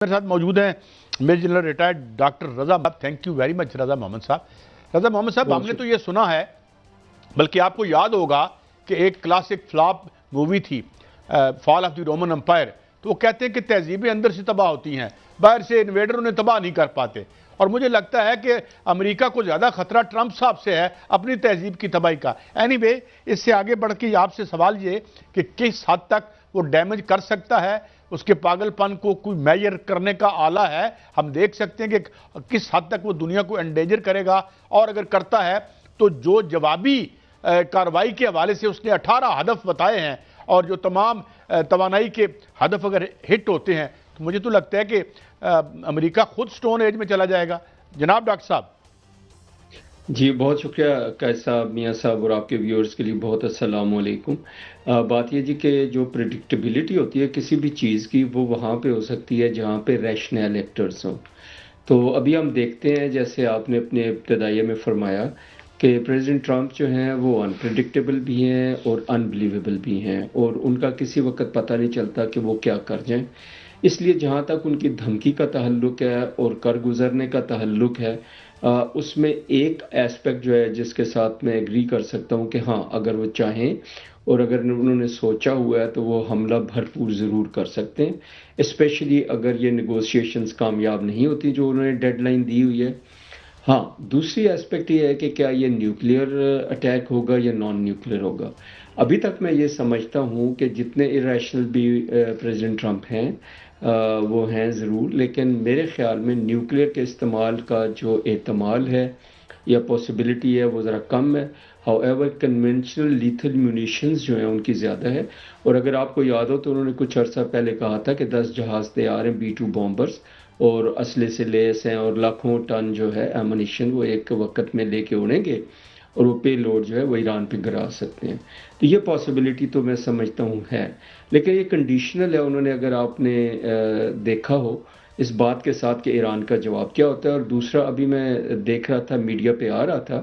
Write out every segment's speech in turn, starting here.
मेरे साथ मौजूद हैं major general retired doctor Raza. Thank you very much Raza Mohammad साहब। रजा मोहम्मद साहब, हमने तो ये सुना है, बल्कि आपको याद होगा कि एक क्लासिक फ्लॉप मूवी थी fall of the Roman empire, तो वो कहते हैं कि तहजीबें अंदर से तबाह होती हैं, बाहर से इन्वेडर उन्हें तबाह नहीं कर पाते। और मुझे लगता है कि अमेरिका को ज़्यादा खतरा ट्रंप साहब से है अपनी तहजीब की तबाही का। एनीवे, इससे आगे बढ़ के आपसे सवाल ये कि किस हद तक वो डैमेज कर सकता है, उसके पागलपन को कोई मेजर करने का आला है? हम देख सकते हैं कि किस हद तक वो दुनिया को एंडेंजर करेगा, और अगर करता है तो जो जवाबी कार्रवाई के हवाले से उसने 18 हदफ बताए हैं, और जो तमाम तवानाई के हदफ अगर हिट होते हैं, तो मुझे तो लगता है कि अमेरिका खुद स्टोन एज में चला जाएगा। जनाब डॉक्टर साहब। जी, बहुत शुक्रिया कैद साहब, मियाँ साहब और आपके व्यूअर्स के लिए बहुत अस्सलाम वालेकुम। बात ये जी कि जो प्रिडिक्टेबिलिटी होती है किसी भी चीज़ की, वो वहाँ पे हो सकती है जहाँ पे रैशनल एक्टर्स हों। तो अभी हम देखते हैं, जैसे आपने अपने इब्तदाइया में फरमाया कि प्रेसिडेंट ट्रंप जो हैं वो अनप्रिडिक्टेबल भी हैं और अनबिलीवेबल भी हैं, और उनका किसी वक्त पता नहीं चलता कि वो क्या कर जाएं। इसलिए जहाँ तक उनकी धमकी का ताल्लुक है और कर गुजरने का ताल्लुक है, उसमें एक एस्पेक्ट जो है जिसके साथ मैं एग्री कर सकता हूँ कि हाँ, अगर वो चाहें और अगर उन्होंने सोचा हुआ है तो वो हमला भरपूर ज़रूर कर सकते हैं, स्पेशली अगर ये नेगोशिएशंस कामयाब नहीं होती जो उन्होंने डेडलाइन दी हुई है। हाँ, दूसरी एस्पेक्ट ये है कि क्या ये न्यूक्लियर अटैक होगा या नॉन न्यूक्लियर होगा। अभी तक मैं ये समझता हूँ कि जितने इरेशनल भी प्रेसिडेंट ट्रंप हैं वो हैं ज़रूर, लेकिन मेरे ख़्याल में न्यूक्लियर के इस्तेमाल का जो एहतमाल है या पॉसिबिलिटी है वो ज़रा कम है। हाउएवर कन्वेंशनल लीथल म्यूनिशंस जो हैं उनकी ज़्यादा है, और अगर आपको याद हो तो उन्होंने कुछ अर्सा पहले कहा था कि 10 जहाज़ तैयार हैं B-2 बॉम्बर्स, और असले से लेस हैं, और लाखों टन जो है एमुनिशन वो एक वक्त में लेके उड़ेंगे, और वो पे लोड जो है वो ईरान पे गिरा सकते हैं। तो ये पॉसिबिलिटी तो मैं समझता हूँ है, लेकिन ये कंडीशनल है। उन्होंने, अगर आपने देखा हो इस बात के साथ कि ईरान का जवाब क्या होता है। और दूसरा, अभी मैं देख रहा था, मीडिया पे आ रहा था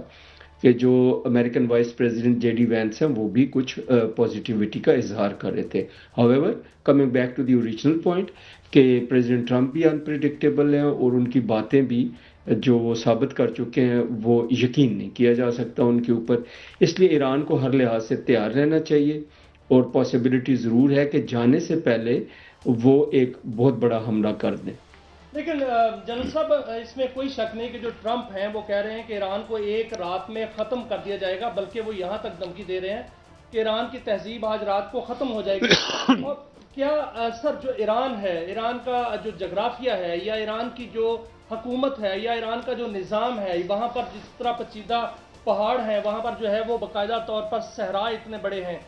कि जो American vice president JD Vance हैं वो भी कुछ पॉजिटिविटी का इजहार कर रहे थे। However, coming back to the original point कि प्रेसिडेंट ट्रंप भी अनप्रिडिक्टेबल हैं, और उनकी बातें भी जो वो साबित कर चुके हैं वो यकीन नहीं किया जा सकता उनके ऊपर। इसलिए ईरान को हर लिहाज से तैयार रहना चाहिए, और पॉसिबिलिटी ज़रूर है कि जाने से पहले वो एक बहुत बड़ा हमला कर दें। लेकिन जनरल साहब, इसमें कोई शक नहीं कि जो ट्रंप हैं वो कह रहे हैं कि ईरान को एक रात में ख़त्म कर दिया जाएगा, बल्कि वो यहाँ तक धमकी दे रहे हैं कि ईरान की तहजीब आज रात को ख़त्म हो जाएगी। और क्या सर, जो ईरान है, ईरान का जो जगराफिया है, या ईरान की जो हुकूमत है, या ईरान का जो निज़ाम है, वहाँ पर जिस तरह पेचीदा पहाड़ हैं, वहाँ पर जो है वो बाकायदा तौर पर सहरा इतने बड़े हैं,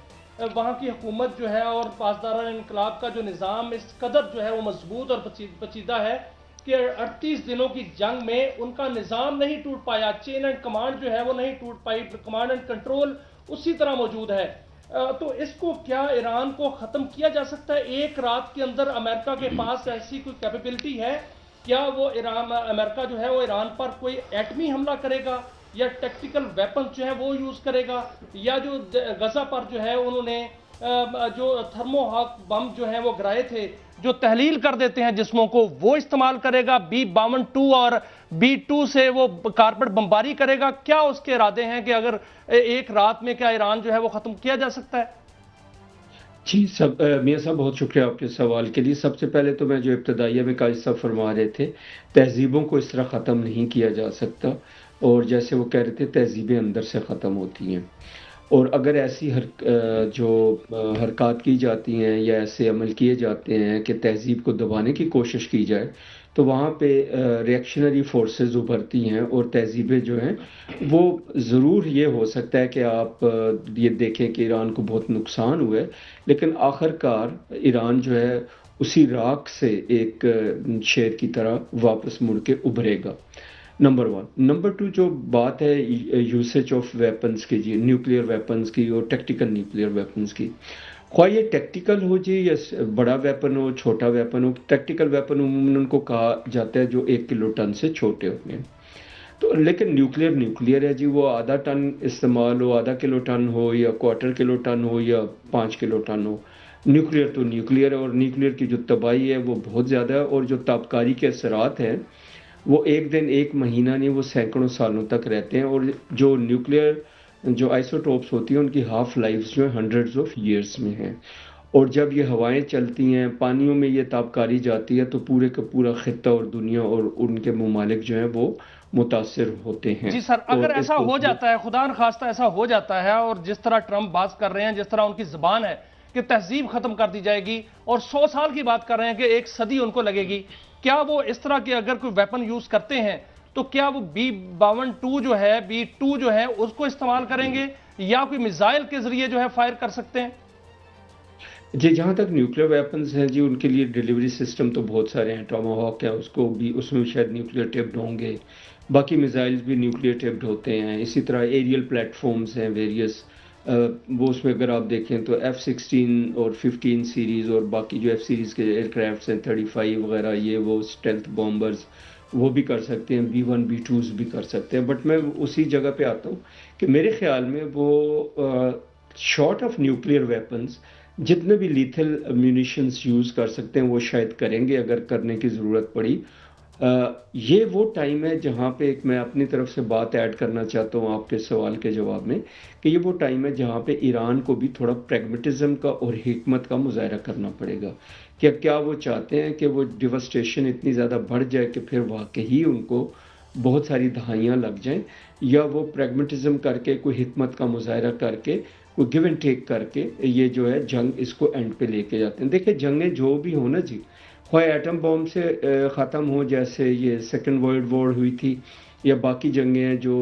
वहाँ की हुकूमत जो है और पासदारान इनकलाब का जो निज़ाम इस कदर जो है वो मजबूत और पेचीदा है कि 38 दिनों की जंग में उनका निज़ाम नहीं टूट पाया, चेन एंड कमांड जो है वो नहीं टूट पाई, कमांड एंड कंट्रोल उसी तरह मौजूद है। तो इसको क्या ईरान को ख़त्म किया जा सकता है एक रात के अंदर? अमेरिका के पास ऐसी कोई कैपेबिलिटी है? क्या वो अमेरिका जो है वो ईरान पर कोई एटमी हमला करेगा, या टैक्टिकल वेपन्स जो है वो यूज़ करेगा, या जो गजा पर जो है उन्होंने जो थर्मोहाक बम जो है वो गिराए थे जो तहलील कर देते हैं जिस्मों को, वो इस्तेमाल करेगा? B-52 और B-2 से वो कारपेट बमबारी करेगा? क्या उसके इरादे हैं कि अगर एक रात में क्या ईरान जो है वो ख़त्म किया जा सकता है? जी मियाँ साहब, बहुत शुक्रिया आपके सवाल के लिए। सबसे पहले तो मैं जो इब्तदाइया में काजी साहब फरमा रहे थे, तहजीबों को इस तरह ख़त्म नहीं किया जा सकता, और जैसे वो कह रहे थे तहजीबें अंदर से ख़त्म होती हैं, और अगर ऐसी जो हरकत की जाती हैं या ऐसे अमल किए जाते हैं कि तहजीब को दबाने की कोशिश की जाए, तो वहाँ पे रिएक्शनरी फोर्सेस उभरती हैं, और तहजीबें जो हैं वो ज़रूर, ये हो सकता है कि आप ये देखें कि ईरान को बहुत नुकसान हुआ है, लेकिन आखिरकार ईरान जो है उसी राख से एक शेर की तरह वापस मुड़ के उभरेगा। नंबर 1। नंबर 2, जो बात है यूसेज ऑफ वेपन्स की, जी, न्यूक्लियर वेपन्स की और टैक्टिकल न्यूक्लियर वेपन्स की, ख्वाह ये टैक्टिकल हो जी या बड़ा वेपन हो, छोटा वेपन हो। टैक्टिकल वेपन उन्होंने उनको कहा जाता है जो 1 किलो टन से छोटे होते हैं। तो लेकिन न्यूक्लियर है जी, वो आधा टन इस्तेमाल हो, आधा किलो टन हो, या क्वार्टर किलो टन हो, या 5 किलो टन हो, نیوکلیئر تو نیوکلیئر ہے، اور نیوکلیئر کی جو تباہی ہے وہ بہت زیادہ ہے، اور جو تابکاری کے اثرات ہیں وہ ایک دن ایک مہینہ نہیں، وہ سینکڑوں سالوں تک رہتے ہیں، اور جو نیوکلیئر جو آئسوٹوپس ہوتی ہیں ان کی ہاف لائفز جو ہے ہنڈریڈز آف ایئرس میں ہیں، اور جب یہ ہوائیں چلتی ہیں، پانیوں میں یہ تابکاری جاتی ہے، تو پورے کا پورا خطہ اور دنیا اور ان کے ممالک جو ہیں وہ متاثر ہوتے ہیں۔ جی سر، اور اگر اس ایسا کو ہو جاتا ہے، خدا نخواستہ ایسا ہو جاتا ہے، اور جس طرح ٹرمپ بات کر رہے ہیں، جس طرح ان کی زبان ہے کہ تہذیب ختم کر دی جائے گی، اور 100 سال کی بات کر رہے ہیں کہ 1 صدی ان کو لگے گی، کیا وہ اس طرح کے اگر کوئی ویپن یوز کرتے ہیں تو کیا وہ B-52 جو ہے، B-2 جو ہے اس کو استعمال کریں گے، یا کوئی میزائل کے ذریعے جو ہے فائر کر سکتے ہیں؟ جی جہاں تک نیوکلیئر ویپنز ہیں جی، ان کے لیے ڈیلیوری سسٹم تو بہت سارے ہیں، ٹاماہاک ہے، اس کو بھی، اس میں بھی شاید نیوکلیئر ٹیپڈ ہوں گے، باقی میزائلز بھی نیوکلیئر ٹیپڈ ہوتے ہیں، اسی طرح ایریل پلیٹ فارمز ہیں ویریس، وہ اس میں اگر آپ دیکھیں تو F-16 اور 15 سیریز اور باقی جو F سیریز کے ایئر کرافٹس ہیں 35 وغیرہ، یہ وہ اسٹیلتھ بامبرز وہ بھی کر سکتے ہیں، B-1 B-2s بھی کر سکتے ہیں، بٹ میں اسی جگہ پہ آتا ہوں کہ میرے خیال میں وہ شارٹ آف نیوکلیئر ویپنز جتنے بھی لیتھل میونیشنز یوز کر سکتے ہیں وہ شاید کریں گے اگر کرنے کی ضرورت پڑی۔ یہ وہ ٹائم ہے جہاں پہ ایک میں اپنی طرف سے بات ایڈ کرنا چاہتا ہوں آپ کے سوال کے جواب میں، کہ یہ وہ ٹائم ہے جہاں پہ ایران کو بھی تھوڑا پریگمیٹزم کا اور حکمت کا مظاہرہ کرنا پڑے گا، کہ کیا وہ چاہتے ہیں کہ وہ ڈیواسٹیشن اتنی زیادہ بڑھ جائے کہ پھر واقعی ان کو بہت ساری دہائیاں لگ جائیں، یا وہ پریگمیٹزم کر کے کوئی حکمت کا مظاہرہ کر کے کوئی گیو اینڈ ٹیک کر کے یہ جو ہے جنگ اس کو اینڈ پہ لے کے جاتے ہیں۔ دیکھیں جنگیں جو بھی ہوں نا جی، خواہ ایٹم بم سے ختم ہو جیسے یہ سیکنڈ ورلڈ وار ہوئی تھی، یا باقی جنگیں ہیں جو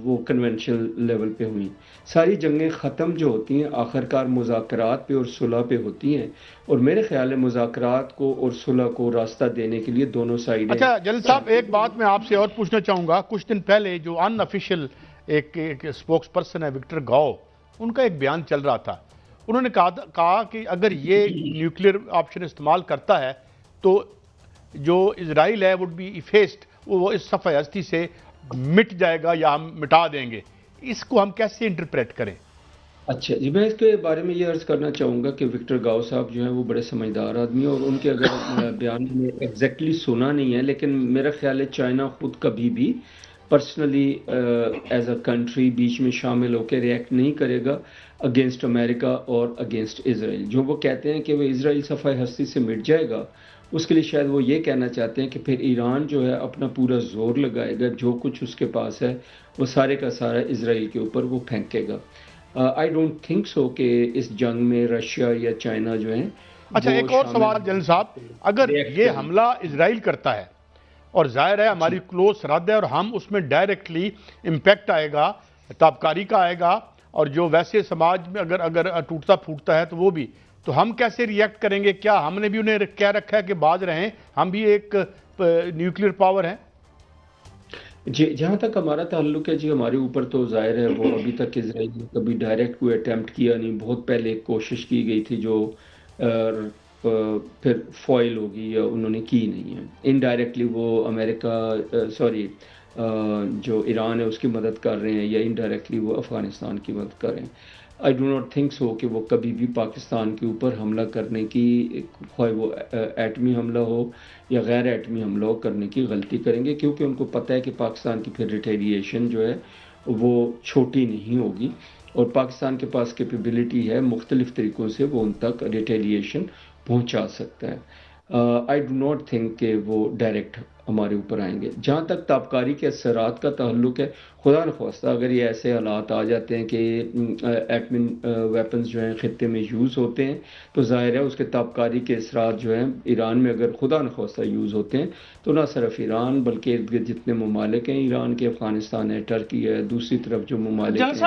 وہ کنونشنل لیول پہ ہوئیں، ساری جنگیں ختم جو ہوتی ہیں آخرکار مذاکرات پہ اور صلح پہ ہوتی ہیں، اور میرے خیال ہے مذاکرات کو اور صلح کو راستہ دینے کے لیے دونوں سائڈیں۔ اچھا جلیل صاحب، ایک بات میں آپ سے اور پوچھنا چاہوں گا، کچھ دن پہلے جو ان آفیشیل ایک اسپوکس پرسن ہے وکٹر گاؤ، ان کا ایک بیان چل رہا تھا، انہوں نے کہا کہ اگر یہ نیوکلیئر آپشن استعمال کرتا ہے تو جو اسرائیل ہے وڈ بی ایفیسڈ، وہ اس صفحہ ہستی سے مٹ جائے گا یا ہم مٹا دیں گے۔ اس کو ہم کیسے انٹرپریٹ کریں؟ اچھا جی، میں اس کے بارے میں یہ عرض کرنا چاہوں گا کہ وکٹر گاؤ صاحب جو ہیں وہ بڑے سمجھدار آدمی ہیں، اور ان کے اگر بیان میں ایگزیکٹلی سنا نہیں ہے، لیکن میرا خیال ہے چائنا خود کبھی بھی پرسنلی ایز اے کنٹری بیچ میں شامل ہو کے ریئیکٹ نہیں کرے گا اگینسٹ امریکہ اور اگینسٹ اسرائیل۔ جو وہ کہتے ہیں کہ وہ اسرائیل صفحہ ہستی سے مٹ جائے گا، اس کے لیے شاید وہ یہ کہنا چاہتے ہیں کہ پھر ایران جو ہے اپنا پورا زور لگائے گا، جو کچھ اس کے پاس ہے وہ سارے کا سارا اسرائیل کے اوپر وہ پھینکے گا۔ آئی ڈونٹ تھنک سو کہ اس جنگ میں رشیا یا چائنا جو ہیں۔ اچھا ایک اور سوال جلیل صاحب، اگر یہ حملہ اسرائیل کرتا ہے اور ظاہر ہے ہماری کلوز سرحد ہے اور ہم اس میں ڈائریکٹلی امپیکٹ آئے گا، تابکاری کا آئے گا، اور جو ویسے سماج میں اگر ٹوٹتا پھوٹتا ہے تو وہ بھی، تو ہم کیسے ریئیکٹ کریں گے؟ کیا ہم نے بھی انہیں کہہ رکھا ہے کہ باز رہیں، ہم بھی ایک نیوکلیئر پاور ہیں؟ جی جہاں تک ہمارا تعلق ہے جی، ہمارے اوپر تو ظاہر ہے وہ ابھی تک اسرائیل نے کبھی ڈائریکٹ کوئی اٹیمپٹ کیا نہیں، بہت پہلے ایک کوشش کی گئی تھی جو پھر فوائل ہوگی یا انہوں نے کی نہیں ہے، انڈائریکٹلی وہ امریکہ جو ایران ہے اس کی مدد کر رہے ہیں، یا انڈائریکٹلی وہ افغانستان کی مدد کر رہے ہیں۔ I do not think so کہ وہ کبھی بھی پاکستان کے اوپر حملہ کرنے کی، خواہ وہ ایٹمی حملہ ہو یا غیر ایٹمی حملہ ہو، کرنے کی غلطی کریں گے، کیونکہ ان کو پتہ ہے کہ پاکستان کی پھر ریٹیلیشن جو ہے وہ چھوٹی نہیں ہوگی، اور پاکستان کے پاس کیپیبلٹی ہے مختلف طریقوں سے وہ ان تک ریٹیلیشن پہنچا سکتا ہے۔ آئی ڈو ناٹ تھنک کہ وہ ڈائریکٹ ہمارے اوپر آئیں گے۔ جہاں تک تابکاری کے اثرات کا تعلق ہے، خدا نخواستہ اگر یہ ایسے حالات آ جاتے ہیں کہ ایٹمی ویپنز جو ہیں خطے میں یوز ہوتے ہیں، تو ظاہر ہے اس کے تابکاری کے اثرات جو ہیں ایران میں اگر خدا نخواستہ یوز ہوتے ہیں، تو نہ صرف ایران بلکہ ارد گرد جتنے ممالک ہیں، ایران کے، افغانستان ہے، ٹرکی ہے، دوسری طرف جو ممالک ہیں